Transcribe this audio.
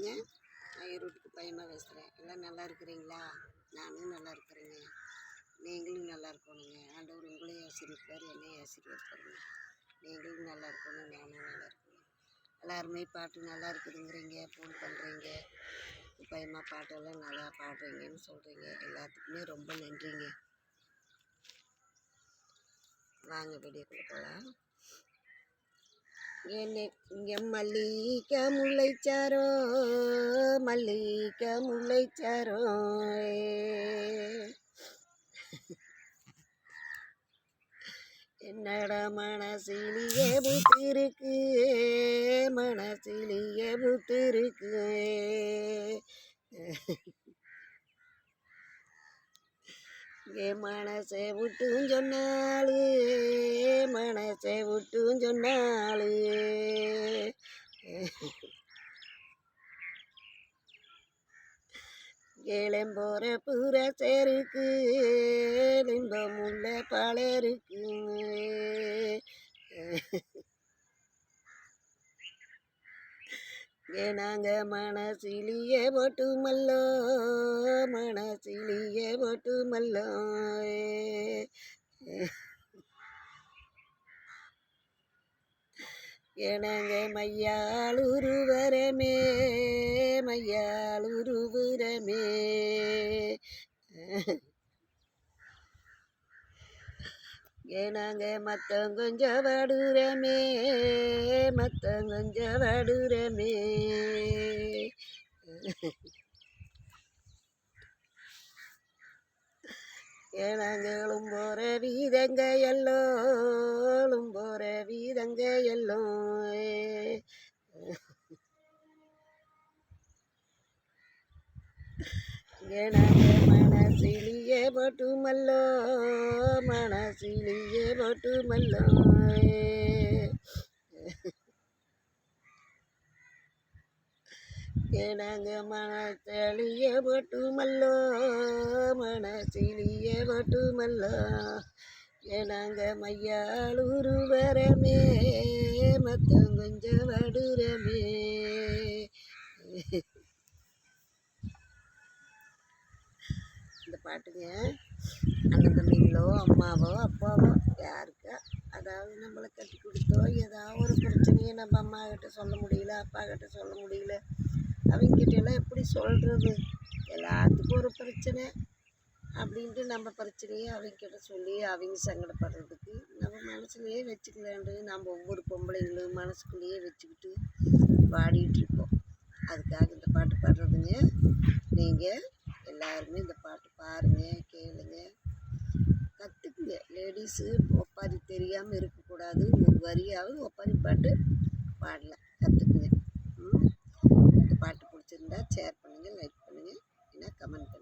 வணக்கங்க. நான் ஈரோட்டுக்கு பையமாக பேசுகிறேன். எல்லாம் நல்லா இருக்கிறீங்களா? நானும் நல்லா இருக்கிறேங்க. நீங்களும் நல்லா இருக்கணுங்க. ஆண்டவர் உங்களையும் ஆசீர்வதிப்பார், என்னையும் ஆசீர்வதிப்பாருங்க. நீங்களும் நல்லா இருக்கணும், நானும் நல்லா இருக்கணும். எல்லாருமே பாட்டு நல்லா இருக்குதுங்கிறீங்க, ஃபோன் பண்ணுறீங்க, பையமாக பாட்டெல்லாம் நல்லா பாடுறீங்கன்னு சொல்கிறீங்க. எல்லாத்துக்குமே ரொம்ப நன்றிங்க. வாங்க வீடியோக்குள்ளே போகலாம். இங்கே மல்லிகை முல்லைச்சாரோ, மல்லிகை முல்லைச்சாரோ, என்னடா மனசிலியே பூத்திருக்கு, மனசிலியே பூத்திருக்கு. மனசை விட்டும் சொன்னாலு, மனசை விட்டும் சொன்னாலு, இளம்போற பூர சேருக்கு, லிம்பம் உள்ள பலருக்கு. நாங்க மனசிலியே போட்டுமல்லோ, மனசிலியே போட்டுமல்லோ. நாங்க மையாளுருவரமே, மையாளுருவரமே. நாங்க மத்தம் கொஞ்சம் வடுறமே, மத்தம் கொஞ்சம் வடுறமே. நாங்களும் போற வீதங்க எல்லோரும் போற வீதங்க எல்லோம். நாங்க மனசிலியே போட்டுமல்லோ, மனசிலியே போட்டுமல்லோ. நாங்க மனசிலியே போட்டுமல்லோ, மனசிலியே போட்டுமல்லோ. நாங்க மையாளுருவரமே, மத்தம் கொஞ்சம் வடுரமே. இந்த பாட்டுங்க அண்ணன் தம்பிங்களோ, அம்மாவோ, அப்பாவோ, யாருக்கா, அதாவது நம்மளை கட்டி கொடுத்தோ ஏதாவது ஒரு பிரச்சனையை நம்ம அம்மா கிட்ட சொல்ல முடியல, அப்பா கிட்ட சொல்ல முடியல, அவங்ககிட்ட எல்லாம் எப்படி சொல்கிறது? எல்லாத்துக்கும் ஒரு பிரச்சனை அப்படின்ட்டு நம்ம பிரச்சனையை அவங்ககிட்ட சொல்லி அவங்க சங்கடப்படுறதுக்கு நம்ம மனசுலையே வச்சுக்கலான்ட்டு நம்ம ஒவ்வொரு பொம்பளைங்களும் மனசுக்குள்ளேயே வச்சுக்கிட்டு பாடிட்டுருக்கோம். அதுக்காக இந்த பாட்டு பாடுறதுங்க. நீங்கள் எல்லாருமே இந்த பாட்டு பாருங்கள், கேளுங்க, கற்றுக்குங்க. லேடிஸு ஒப்பாரி தெரியாமல் இருக்கக்கூடாது. ஒரு வரியாவது ஒப்பாரி பாட்டு பாடலாம், கற்றுக்குங்க. இந்த பாட்டு பிடிச்சிருந்தா ஷேர் பண்ணுங்கள், லைக் பண்ணுங்கள், இல்லைன்னா கமெண்ட் பண்ணுங்கள்.